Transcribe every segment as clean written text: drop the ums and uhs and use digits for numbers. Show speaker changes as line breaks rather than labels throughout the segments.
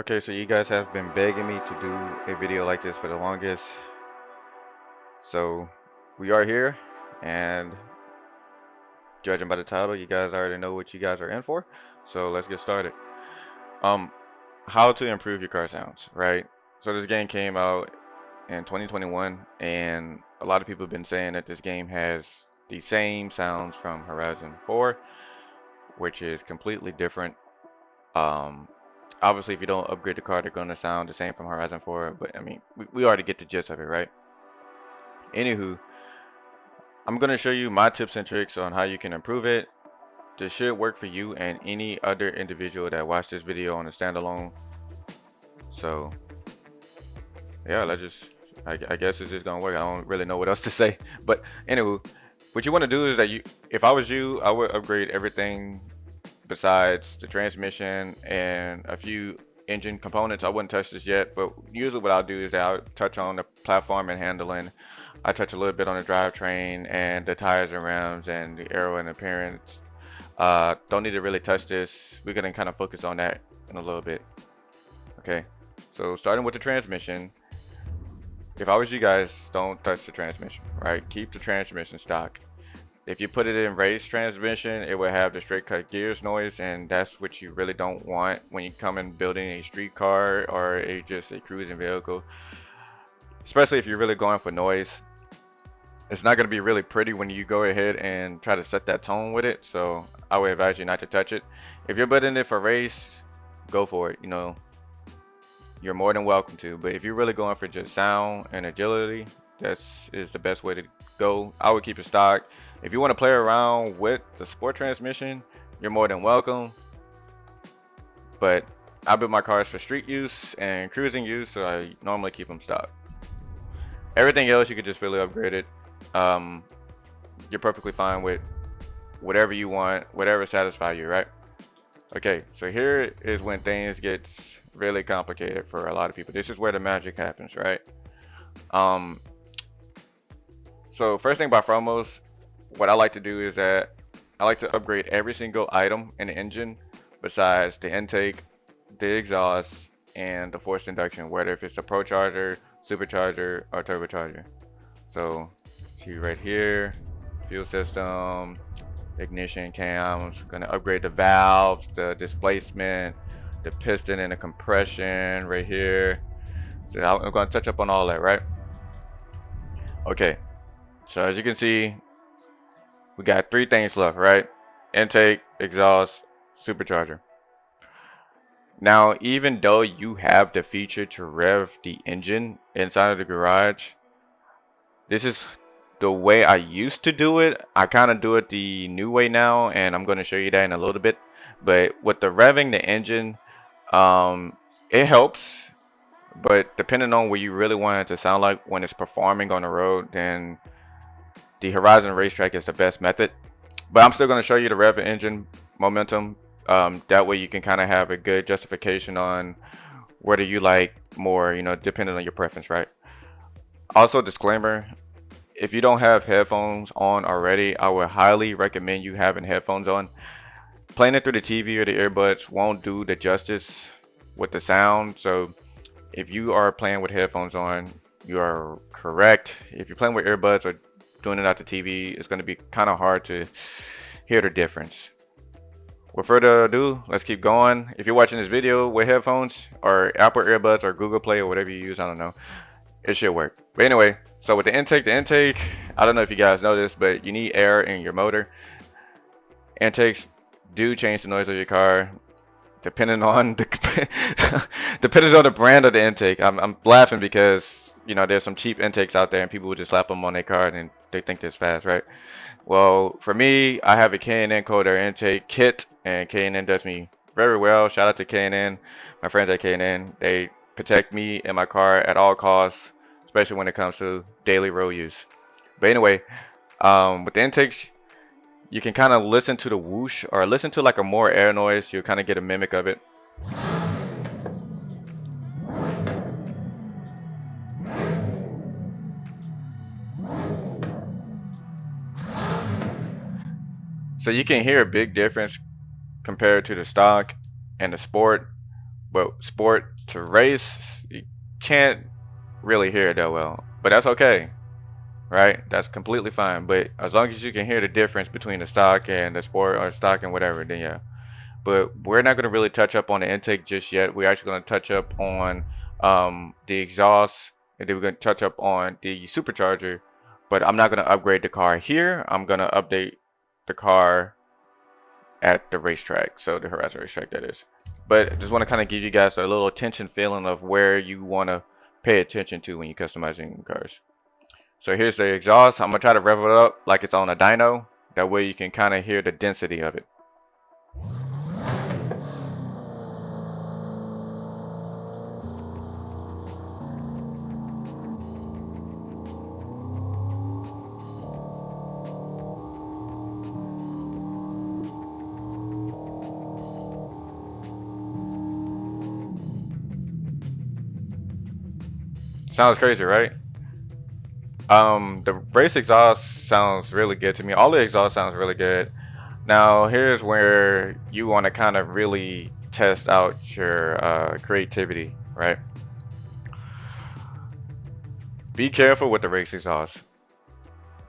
Okay, so you guys have been begging me to do a video like this for the longest. So we are here, and judging by the title, you guys already know what you guys are in for. So let's get started. Um, how to improve your car sounds, right? So this game came out in 2021, and a lot of people have been saying that this game has the same sounds from Horizon 4, which is completely different. Um, Obviously, if you don't upgrade the car, they're going to sound the same from Horizon 4, but I mean, we already get the gist of it, right? Anywho, I'm going to show you my tips and tricks on how you can improve it. This should work for you and any other individual that watched this video on a standalone. So, yeah, I guess it's just going to work. I don't really know what else to say. But anywho, what you want to do is that if I was you, I would upgrade everything besides the transmission and a few engine components. I wouldn't touch this yet, but usually what I'll do is that I'll touch on the platform and handling. I touch a little bit on the drivetrain and the tires and rims and the aero and appearance. Don't need to really touch this. We're gonna kind of focus on that in a little bit. Okay, so starting with the transmission. If I was you guys, don't touch the transmission, right? Keep the transmission stock. If you put it in race transmission, it will have the straight cut gears noise, and that's what you really don't want when you come in building a street car or just a cruising vehicle. Especially if you're really going for noise. It's not going to be really pretty when you go ahead and try to set that tone with it, so I would advise you not to touch it. If you're building it for race, go for it. You're more than welcome to. But if you're really going for just sound and agility, that's is the best way to go. I would keep it stock. If you want to play around with the sport transmission, you're more than welcome. But I build my cars for street use and cruising use, so I normally keep them stock. Everything else you could just really upgrade it. Um, you're perfectly fine with whatever you want, whatever satisfies you, right? Okay, so here is when things get really complicated for a lot of people. This is where the magic happens, right? Um, so first thing by foremost, what I like to do is that I like to upgrade every single item in the engine besides the intake, the exhaust, and the forced induction, whether if it's a Pro Charger, Supercharger, or Turbocharger. So see right here, fuel system, ignition cams, gonna upgrade the valves, the displacement, the piston and the compression right here. So I'm gonna touch up on all that, right? Okay, so as you can see, we got three things left, right? Intake, exhaust, supercharger. Now, even though you have the feature to rev the engine inside of the garage, this is the way I used to do it. I kind of do it the new way now, and I'm going to show you that in a little bit. But with the revving the engine, um, it helps. But depending on what you really want it to sound like when it's performing on the road, then the Horizon racetrack is the best method. But I'm still going to show you the rev engine momentum. That way you can kind of have a good justification on whether you like more, depending on your preference, right? Also, disclaimer, if you don't have headphones on already, I would highly recommend you having headphones on. Playing it through the TV or the earbuds won't do the justice with the sound. So if you are playing with headphones on, you are correct. If you're playing with earbuds or doing it out the TV, it's going to be kind of hard to hear the difference. With further ado, let's keep going. If you're watching this video with headphones or Apple earbuds or Google Play or whatever you use, I don't know, it should work. But anyway, so with the intake, I don't know if you guys know this, but you need air in your motor. Intakes do change the noise of your car depending on the depending on the brand of the intake. I'm laughing because there's some cheap intakes out there and people would just slap them on their car and they think it's fast, right? Well, for me, I have a K&N Coder intake kit, and K&N does me very well. Shout out to K&N, my friends at K&N. They protect me and my car at all costs, especially when it comes to daily road use. But anyway, with the intakes, you can kind of listen to the whoosh or listen to like a more air noise. You'll kind of get a mimic of it. So you can hear a big difference compared to the stock and the sport. But sport to race, you can't really hear it that well. But that's okay, right? That's completely fine. But as long as you can hear the difference between the stock and the sport or stock and whatever, then yeah. But we're not going to really touch up on the intake just yet. We're actually going to touch up on the exhaust, and then we're going to touch up on the supercharger. But I'm not going to upgrade the car here. I'm going to update the car at the racetrack, so the Horizon racetrack, that is. But I just want to kind of give you guys a little attention feeling of where you want to pay attention to when you're customizing cars. So here's the exhaust. I'm going to try to rev it up like it's on a dyno. That way you can kind of hear the density of it. Sounds crazy, right? The race exhaust sounds really good to me. All the exhaust sounds really good. Now, here's where you want to kind of really test out your creativity, right? Be careful with the race exhaust.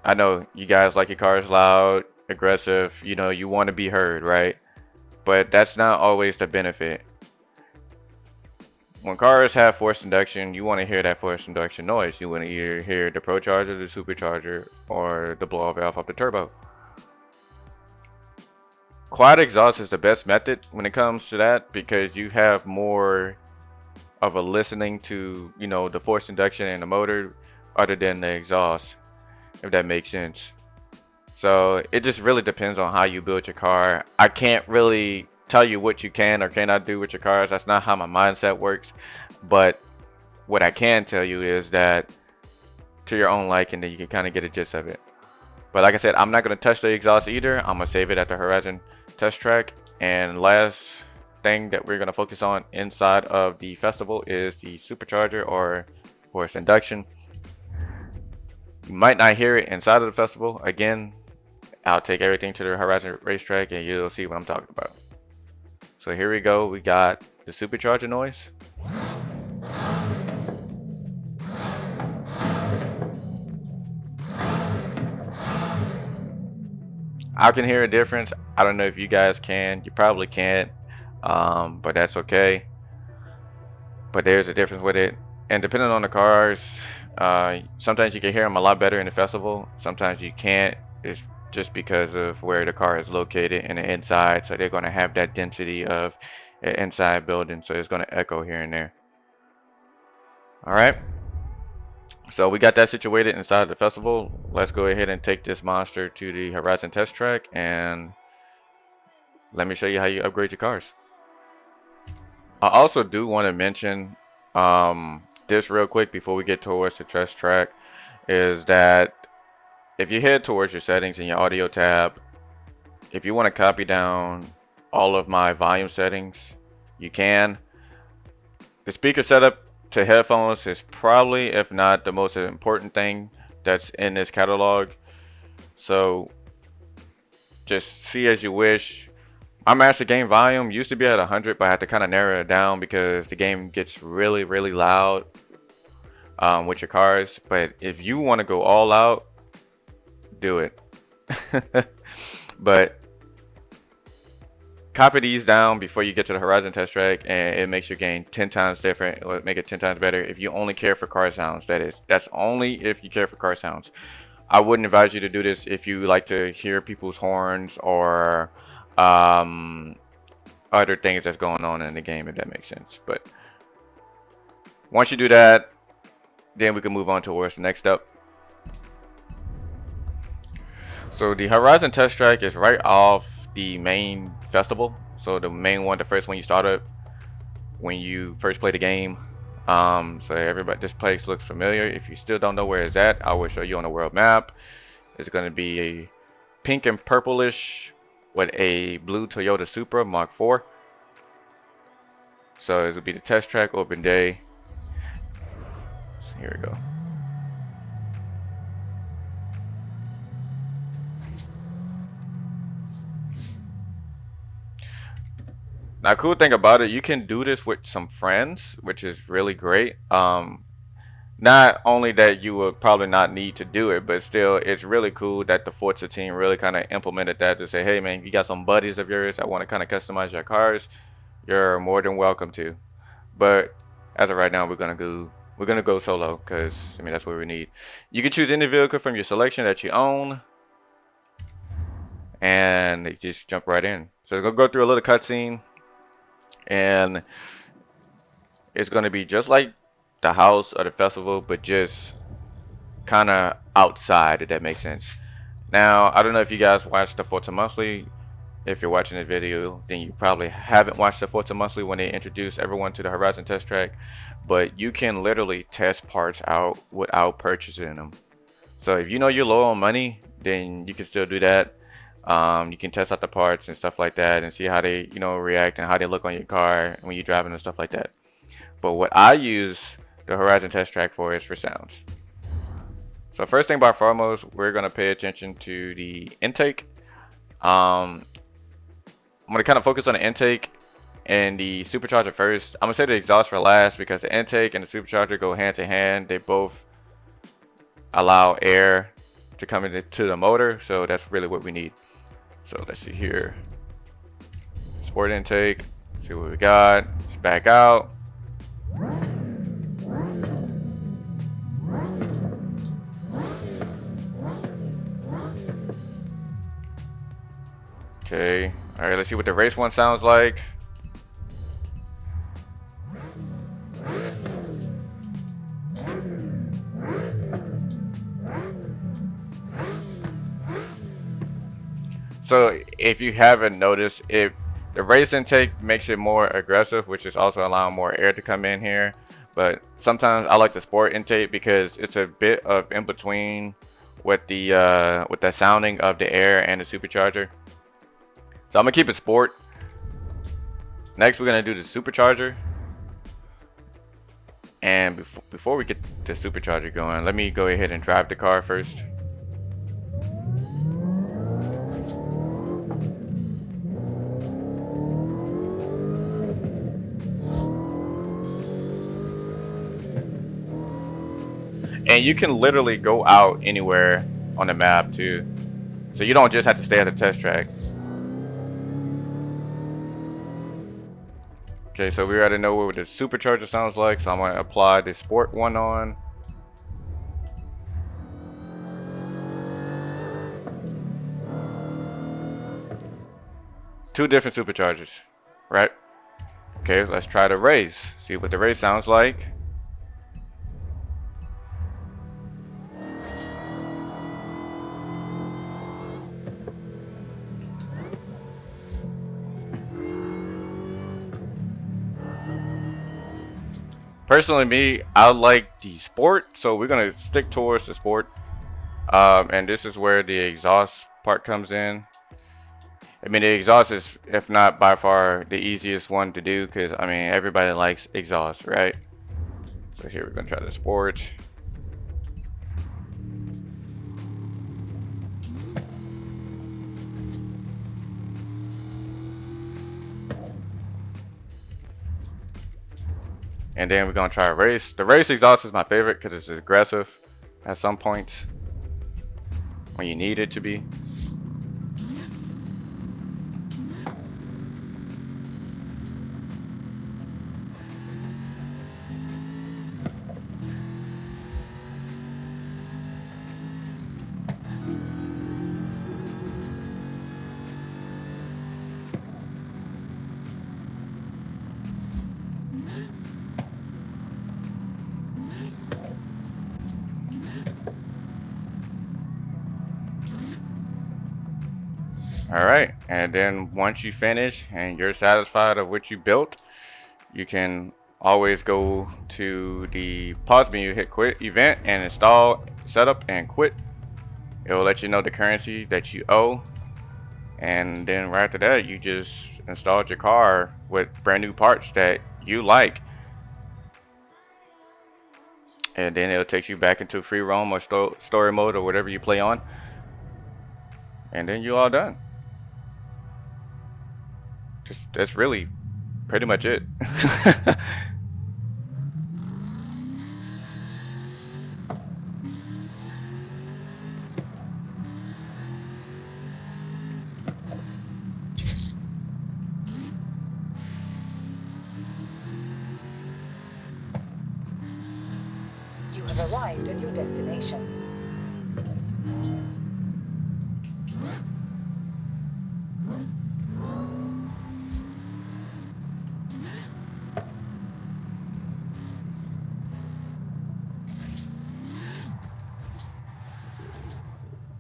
I know you guys like your cars loud, aggressive, you know, you want to be heard, right? But that's not always the benefit. When cars have forced induction, you want to hear that forced induction noise. You want to either hear the procharger, the supercharger, or the blow-off valve of the turbo. Quad exhaust is the best method when it comes to that because you have more of a listening to, you know, the forced induction and the motor other than the exhaust, if that makes sense. So it just really depends on how you build your car. I can't really tell you what you can or cannot do with your cars. That's not how my mindset works. But what I can tell you is that to your own liking, that you can kind of get a gist of it. But like I said, I'm not going to touch the exhaust either. I'm going to save it at the Horizon test track. And last thing that we're going to focus on inside of the festival is the supercharger or forced induction. You might not hear it inside of the festival. Again, I'll take everything to the Horizon racetrack and you'll see what I'm talking about. So here we go. We got the supercharger noise. I can hear a difference. I don't know if you guys can. You probably can't, but that's okay. But there's a difference with it. And depending on the cars, sometimes you can hear them a lot better in the festival. Sometimes you can't. It's just because of where the car is located in the inside. So they're going to have that density of an inside building. So it's going to echo here and there. All right. So we got that situated inside the festival. Let's go ahead and take this monster to the Horizon test track and let me show you how you upgrade your cars. I also do want to mention this real quick before we get towards the test track is that if you head towards your settings in your audio tab, if you want to copy down all of my volume settings, you can. The speaker setup to headphones is probably, if not the most important thing that's in this catalog. So just see as you wish. My master game volume used to be at 100, but I had to kind of narrow it down because the game gets really, really loud with your cars. But if you want to go all out, do it. But copy these down before you get to the Horizon test track, and it makes your game 10 times different. It will make it 10 times better if you only care for car sounds. That's only if you care for car sounds. I wouldn't advise you to do this if you like to hear people's horns or other things that's going on in the game, if that makes sense. But once you do that, then we can move on towards the next step. So the Horizon test track is right off the main festival. So the main one, the first one you start up when you first play the game. So everybody, this place looks familiar. If you still don't know where it's at, I will show you on the world map. It's going to be a pink and purplish with a blue Toyota Supra Mark IV. So it will be the test track open day. So here we go. Now, cool thing about it, you can do this with some friends, which is really great. Not only that you would probably not need to do it, but still, it's really cool that the Forza team really kind of implemented that to say, hey man, you got some buddies of yours that want to kind of customize your cars, you're more than welcome to. But as of right now, we're gonna go solo because I mean that's what we need. You can choose any vehicle from your selection that you own, and you just jump right in. So we're gonna go through a little cutscene, and it's gonna be just like the house or the festival, but just kind of outside, if that makes sense. Now, I don't know if you guys watched the Forza Monthly. If you're watching this video, then you probably haven't watched the Forza Monthly when they introduced everyone to the Horizon test track. But you can literally test parts out without purchasing them. So if you know you're low on money, then you can still do that. You can test out the parts and stuff like that and see how they, react and how they look on your car when you're driving and stuff like that. But what I use the Horizon test track for is for sounds. So first thing by foremost, we're gonna pay attention to the intake. Um, I'm gonna kind of focus on the intake and the supercharger first. I'm gonna say the exhaust for last because the intake and the supercharger go hand to hand. They both allow air to come into the motor, so that's really what we need. So let's see here. Sport intake. See what we got. Let's back out. Okay. All right. Let's see what the race one sounds like. So if you haven't noticed, the race intake makes it more aggressive, which is also allowing more air to come in here. But sometimes I like the sport intake because it's a bit of in between with the sounding of the air and the supercharger. So I'm gonna keep it sport. Next, we're gonna do the supercharger. And before we get the supercharger going, let me go ahead and drive the car first. And you can literally go out anywhere on the map too. So you don't just have to stay at the test track. Okay, so we already know what the supercharger sounds like, so I'm going to apply the sport one on. Two different superchargers, right? Okay, let's try the race. See what the race sounds like. Personally, me, I like the sport, so we're gonna stick towards the sport. And this is where the exhaust part comes in. I mean, the exhaust is, if not by far, the easiest one to do because, I mean, everybody likes exhaust, right? So here we're gonna try the sport. And then we're gonna try a race. The race exhaust is my favorite because it's aggressive at some points when you need it to be. All right, and then once you finish and you're satisfied of what you built, you can always go to the pause menu, hit quit event and install, setup and quit. It will let you know the currency that you owe. And then right after that, you just installed your car with brand new parts that you like. And then it'll take you back into free roam or story mode or whatever you play on. And then you're all done. Just that's really pretty much it.
You have arrived at your destination.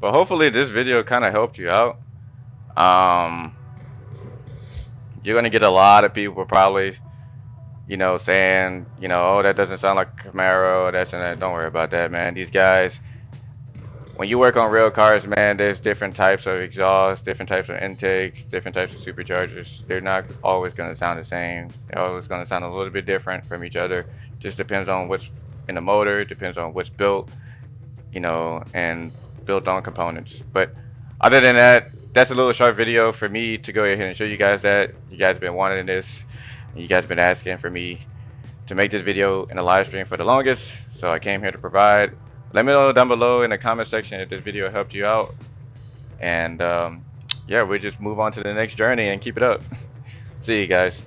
But hopefully this video kind of helped you out. Um, you're gonna get a lot of people probably, saying, oh, that doesn't sound like a Camaro, that's and that. Don't worry about that, man. These guys, when you work on real cars, man, there's different types of exhaust, different types of intakes, different types of superchargers. They're not always gonna sound the same. They're always gonna sound a little bit different from each other. Just depends on what's in the motor, depends on what's built, and built on components. But other than that, that's a little short video for me to go ahead and show you guys that. You guys have been wanting this, and you guys have been asking for me to make this video in a live stream for the longest, so I came here to provide. Let me know down below in the comment section if this video helped you out, and yeah, we'll just move on to the next journey and keep it up. See you guys.